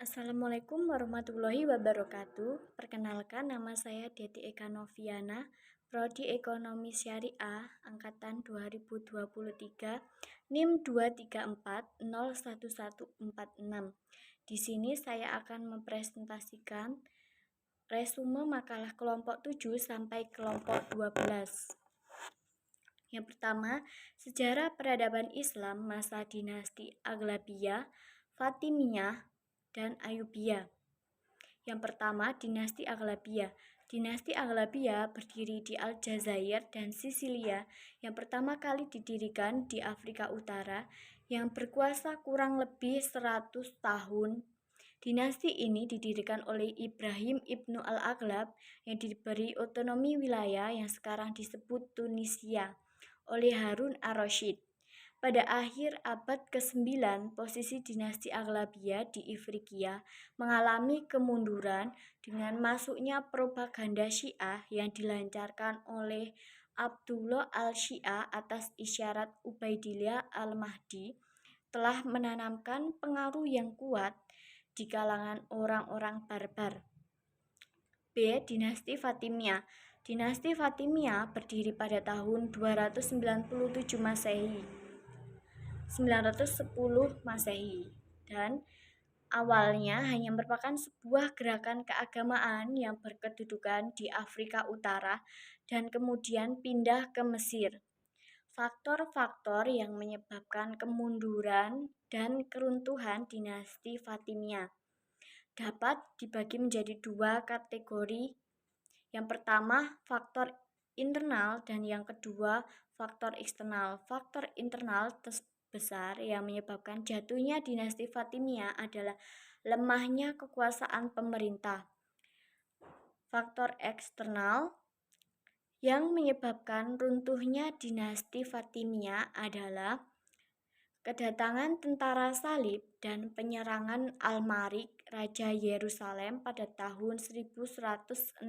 Assalamualaikum warahmatullahi wabarakatuh. Perkenalkan, nama saya Deti Eka Noviana, Prodi Ekonomi Syariah, Angkatan 2023, NIM 234011146. Di sini saya akan mempresentasikan resume makalah kelompok 7 sampai kelompok 12. Yang pertama, sejarah peradaban Islam masa dinasti Aghlabiyah, Fatimiyah, dan Ayyubiyah. Yang pertama, dinasti Aghlabiyah. Dinasti Aghlabiyah berdiri di Aljazair dan Sisilia, yang pertama kali didirikan di Afrika Utara, yang berkuasa kurang lebih 100 tahun. Dinasti ini didirikan oleh Ibrahim ibnu al-Aghlab yang diberi otonomi wilayah yang sekarang disebut Tunisia oleh Harun ar-Rasyid. Pada akhir abad ke-9, posisi dinasti Aghlabiyah di Ifriqiya mengalami kemunduran dengan masuknya propaganda Syiah yang dilancarkan oleh Abdullah al-Syiah atas isyarat Ubaidillah al-Mahdi telah menanamkan pengaruh yang kuat di kalangan orang-orang barbar. B. Dinasti Fatimiyah. Dinasti Fatimiyah berdiri pada tahun 297 Masehi. 910 Masehi dan awalnya hanya merupakan sebuah gerakan keagamaan yang berkedudukan di Afrika Utara dan kemudian pindah ke Mesir. Faktor-faktor yang menyebabkan kemunduran dan keruntuhan dinasti Fatimiyah dapat dibagi menjadi dua kategori. Yang pertama, faktor internal dan yang kedua, faktor eksternal. Faktor internal besar yang menyebabkan jatuhnya dinasti Fatimiyah adalah lemahnya kekuasaan pemerintah. Faktor eksternal yang menyebabkan runtuhnya dinasti Fatimiyah adalah kedatangan tentara salib dan penyerangan Al-Malik, Raja Yerusalem pada tahun 1167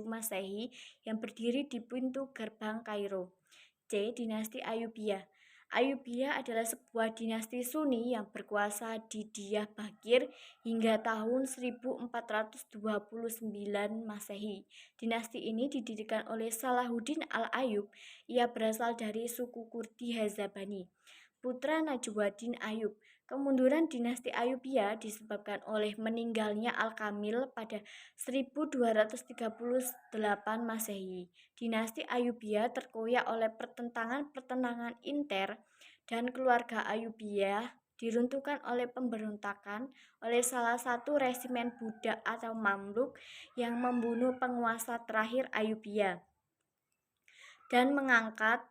Masehi yang berdiri di pintu gerbang Kairo. C. Dinasti Ayyubiyah. Ayyubiyah adalah sebuah dinasti Sunni yang berkuasa di Diyarbakir hingga tahun 1429 Masehi. Dinasti ini didirikan oleh Salahuddin al-Ayyub. Ia berasal dari suku Kurdi Hazabani, putra Najwaddin Ayyub. Kemunduran dinasti Ayyubiyah disebabkan oleh meninggalnya Al-Kamil pada 1238 Masehi. Dinasti Ayyubiyah terkoyak oleh pertentangan inter dan keluarga Ayyubiyah diruntuhkan oleh pemberontakan oleh salah satu resimen budak atau Mamluk yang membunuh penguasa terakhir Ayyubiyah dan mengangkat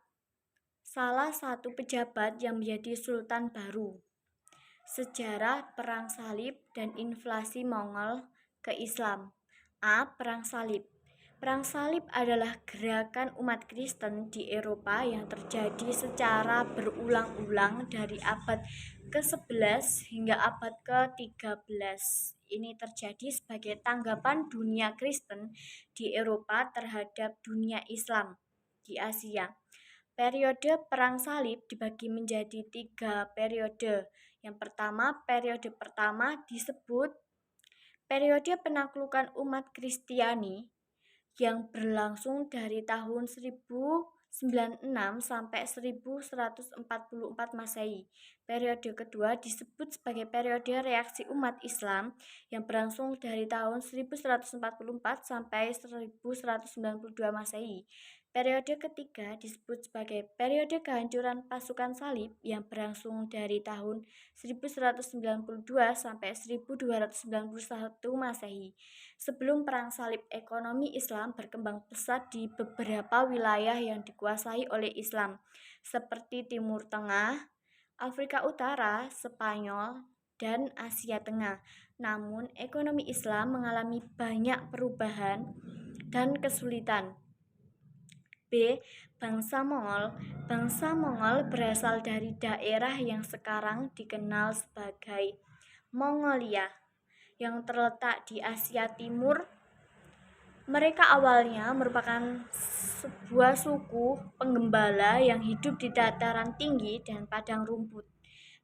salah satu pejabat yang menjadi sultan baru. Sejarah Perang Salib dan Invasi Mongol ke Islam. A. Perang Salib. Perang Salib adalah gerakan umat Kristen di Eropa yang terjadi secara berulang-ulang dari abad ke-11 hingga abad ke-13. Ini terjadi sebagai tanggapan dunia Kristen di Eropa terhadap dunia Islam di Asia. Periode Perang Salib dibagi menjadi 3 periode. Yang pertama, periode pertama disebut periode penaklukan umat Kristiani yang berlangsung dari tahun 1096 sampai 1144 Masehi. Periode kedua disebut sebagai periode reaksi umat Islam yang berlangsung dari tahun 1144 sampai 1192 Masehi. Periode ketiga disebut sebagai periode kehancuran pasukan salib yang berlangsung dari tahun 1192 sampai 1291 Masehi. Sebelum Perang Salib, ekonomi Islam berkembang pesat di beberapa wilayah yang dikuasai oleh Islam, seperti Timur Tengah, Afrika Utara, Spanyol, dan Asia Tengah. Namun, ekonomi Islam mengalami banyak perubahan dan kesulitan. B. Bangsa Mongol. Bangsa Mongol berasal dari daerah yang sekarang dikenal sebagai Mongolia, yang terletak di Asia Timur. Mereka awalnya merupakan sebuah suku penggembala yang hidup di dataran tinggi dan padang rumput.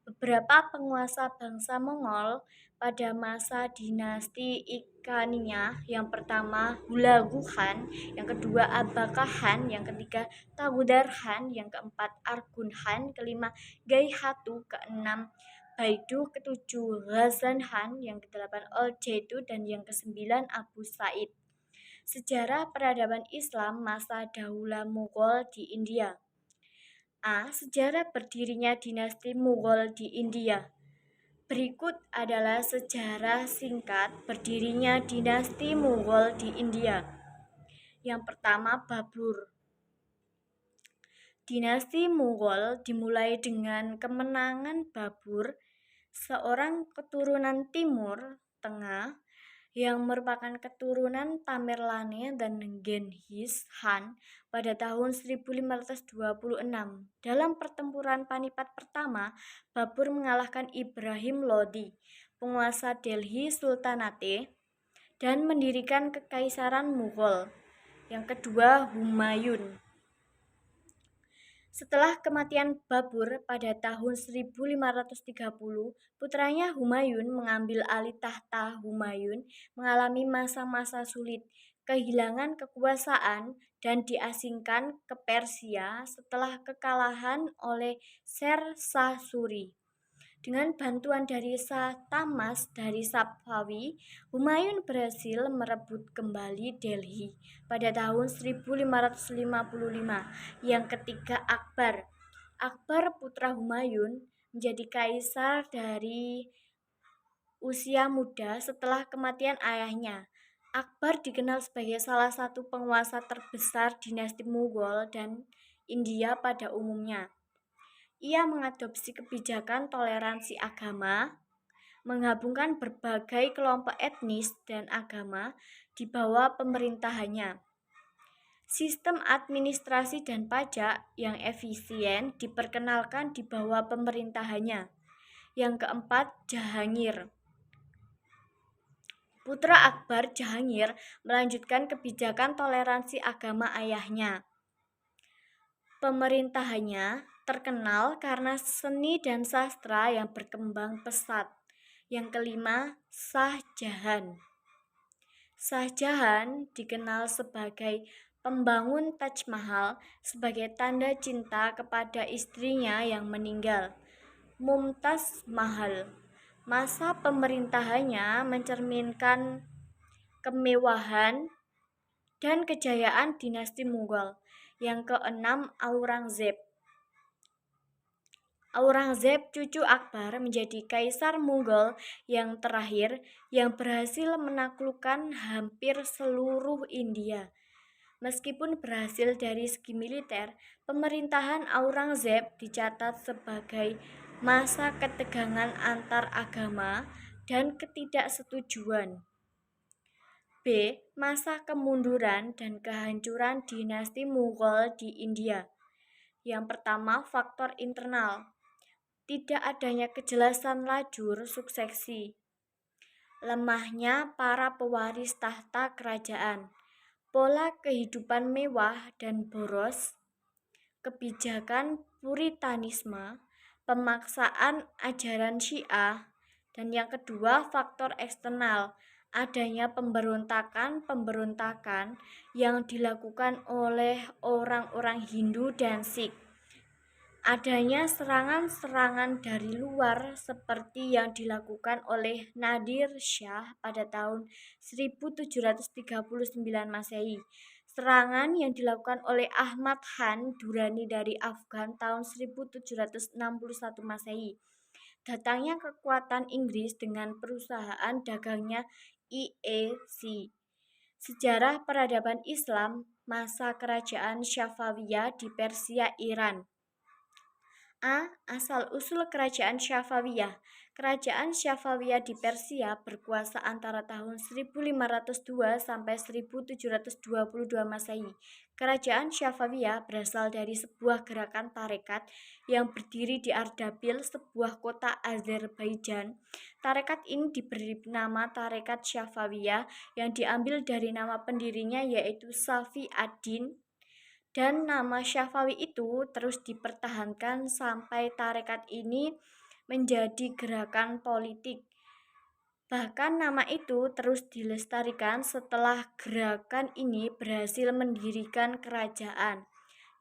Beberapa penguasa bangsa Mongol pada masa dinasti Ikania, yang pertama Hulagu Khan, yang kedua Abaka Khan, yang ketiga Tagudar Khan, yang keempat Argun Khan, kelima Gaihatu, keenam Baidu, ketujuh Ghazan Khan, yang kedelapan Oljaitu, dan yang kesembilan Abu Said. Sejarah peradaban Islam masa Dahula Mughal di India. Sejarah berdirinya dinasti Mughal di India. Berikut adalah sejarah singkat berdirinya dinasti Mughal di India. Yang pertama, Babur. Dinasti Mughal dimulai dengan kemenangan Babur, seorang keturunan Timur Tengah yang merupakan keturunan Tamerlane dan Genghis Khan pada tahun 1526. Dalam pertempuran Panipat pertama, Babur mengalahkan Ibrahim Lodi, penguasa Delhi Sultanate, dan mendirikan Kekaisaran Mughal. Yang kedua, Humayun. Setelah kematian Babur pada tahun 1530, putranya Humayun mengambil alih tahta. Humayun mengalami masa-masa sulit, kehilangan kekuasaan, dan diasingkan ke Persia setelah kekalahan oleh Sher Shah Suri. Dengan bantuan dari Shah Tahmas dari Safawi, Humayun berhasil merebut kembali Delhi pada tahun 1555. Yang ketiga, Akbar. Akbar, putra Humayun, menjadi kaisar dari usia muda setelah kematian ayahnya. Akbar dikenal sebagai salah satu penguasa terbesar dinasti Mughal dan India pada umumnya. Ia mengadopsi kebijakan toleransi agama, menggabungkan berbagai kelompok etnis dan agama di bawah pemerintahannya. Sistem administrasi dan pajak yang efisien diperkenalkan di bawah pemerintahannya. Yang keempat, Jahangir. Putra Akbar, Jahangir, melanjutkan kebijakan toleransi agama ayahnya. Pemerintahannya terkenal karena seni dan sastra yang berkembang pesat. Yang kelima, Shah Jahan. Shah Jahan dikenal sebagai pembangun Taj Mahal sebagai tanda cinta kepada istrinya yang meninggal, Mumtaz Mahal. Masa pemerintahannya mencerminkan kemewahan dan kejayaan dinasti Mughal. Yang keenam, Aurangzeb. Aurangzeb, cucu Akbar, menjadi kaisar Mughal yang terakhir yang berhasil menaklukkan hampir seluruh India. Meskipun berhasil dari segi militer, pemerintahan Aurangzeb dicatat sebagai masa ketegangan antar agama dan ketidaksetujuan. B. Masa kemunduran dan kehancuran dinasti Mughal di India. Yang pertama, faktor internal. Tidak adanya kejelasan lajur suksesi. Lemahnya para pewaris tahta kerajaan. Pola kehidupan mewah dan boros. Kebijakan puritanisme, pemaksaan ajaran Syiah. Dan yang kedua, faktor eksternal. Adanya pemberontakan yang dilakukan oleh orang-orang Hindu dan Sikh. Adanya serangan-serangan dari luar seperti yang dilakukan oleh Nadir Shah pada tahun 1739 Masehi. Serangan yang dilakukan oleh Ahmad Khan Durrani dari Afghan tahun 1761 Masehi. Datangnya kekuatan Inggris dengan perusahaan dagangnya IEC. Sejarah peradaban Islam masa kerajaan Safawiyah di Persia, Iran. Asal-usul kerajaan Safawiyah. Kerajaan Safawiyah di Persia berkuasa antara tahun 1502 sampai 1722 Masehi. Kerajaan Safawiyah berasal dari sebuah gerakan tarekat yang berdiri di Ardabil, sebuah kota Azerbaijan. Tarekat ini diberi nama Tarekat Safawiyah yang diambil dari nama pendirinya yaitu Safi ad-Din. Dan nama Syafawi itu terus dipertahankan sampai tarekat ini menjadi gerakan politik. Bahkan nama itu terus dilestarikan setelah gerakan ini berhasil mendirikan kerajaan,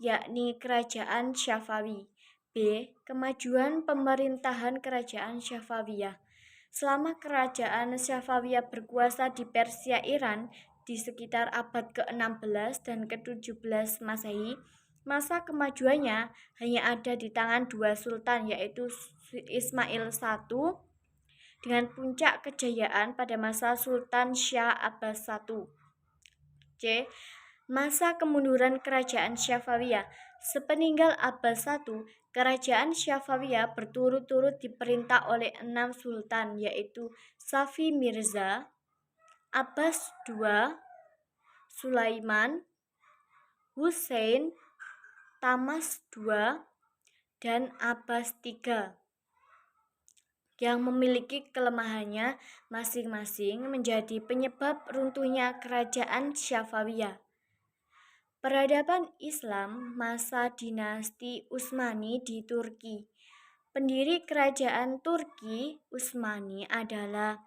yakni Kerajaan Syafawi. B. Kemajuan pemerintahan Kerajaan Syafawiyah. Selama Kerajaan Syafawiyah berkuasa di Persia Iran di sekitar abad ke-16 dan ke-17 Masehi, masa kemajuannya hanya ada di tangan dua sultan, yaitu Ismail I dengan puncak kejayaan pada masa Sultan Syah Abbas I. C. Masa kemunduran Kerajaan Syafawiyah. Sepeninggal Abbas I, Kerajaan Syafawiyah berturut-turut diperintah oleh 6 sultan, yaitu Safi Mirza, Abbas II, Sulaiman, Hussein, Tamas II, dan Abbas III, yang memiliki kelemahannya masing-masing menjadi penyebab runtuhnya Kerajaan Syafawiyah. Peradaban Islam masa dinasti Utsmani di Turki. Pendiri Kerajaan Turki Utsmani adalah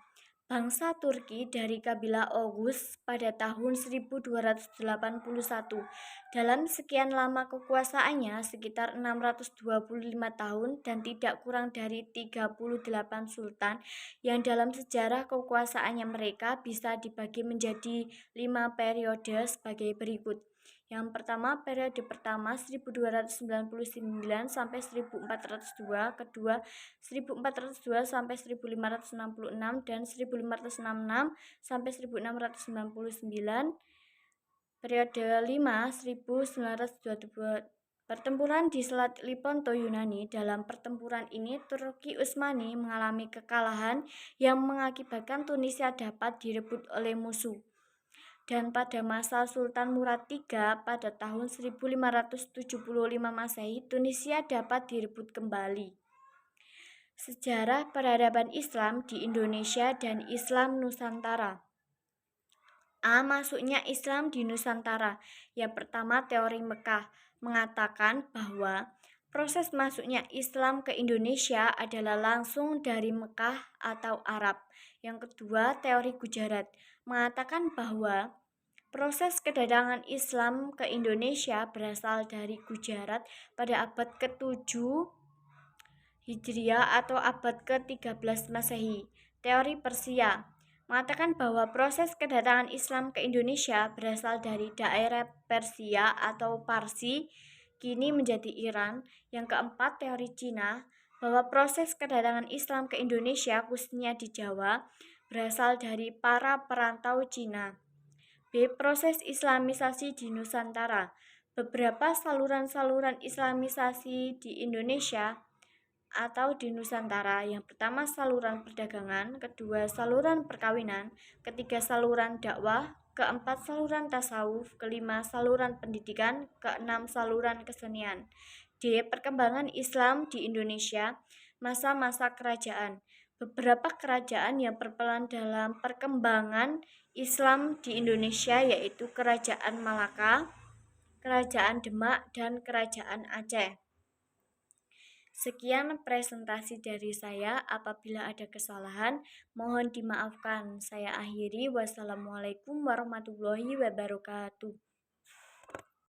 bangsa Turki dari kabilah Oghuz pada tahun 1281. Dalam sekian lama kekuasaannya, sekitar 625 tahun dan tidak kurang dari 38 sultan, yang dalam sejarah kekuasaannya mereka bisa dibagi menjadi 5 periode sebagai berikut. Yang pertama, periode pertama 1299 sampai 1402, kedua 1402 sampai 1566 dan 1566 sampai 1699. Periode 5 1922. Pertempuran di Selat Lepanto Yunani. Dalam pertempuran ini Turki Utsmani mengalami kekalahan yang mengakibatkan Tunisia dapat direbut oleh musuh. Dan pada masa Sultan Murad III pada tahun 1575 Masehi, Tunisia dapat direbut kembali. Sejarah peradaban Islam di Indonesia dan Islam Nusantara. A. Masuknya Islam di Nusantara. Yang pertama, teori Mekah mengatakan bahwa proses masuknya Islam ke Indonesia adalah langsung dari Mekah atau Arab. Yang kedua, teori Gujarat mengatakan bahwa proses kedatangan Islam ke Indonesia berasal dari Gujarat pada abad ke-7 Hijriah atau abad ke-13 Masehi. Teori Persia mengatakan bahwa proses kedatangan Islam ke Indonesia berasal dari daerah Persia atau Parsi, kini menjadi Iran. Yang keempat, teori Cina, bahwa proses kedatangan Islam ke Indonesia, khususnya di Jawa, berasal dari para perantau Cina. B. Proses Islamisasi di Nusantara. Beberapa saluran-saluran Islamisasi di Indonesia atau di Nusantara. Yang pertama, saluran perdagangan, kedua, saluran perkawinan, ketiga, saluran dakwah, keempat, saluran tasawuf, kelima, saluran pendidikan, keenam, saluran kesenian. D. Perkembangan Islam di Indonesia. Masa-masa kerajaan. Beberapa kerajaan yang berperan dalam perkembangan Islam di Indonesia yaitu Kerajaan Malaka, Kerajaan Demak, dan Kerajaan Aceh. Sekian presentasi dari saya. Apabila ada kesalahan, mohon dimaafkan. Saya akhiri. Wassalamualaikum warahmatullahi wabarakatuh.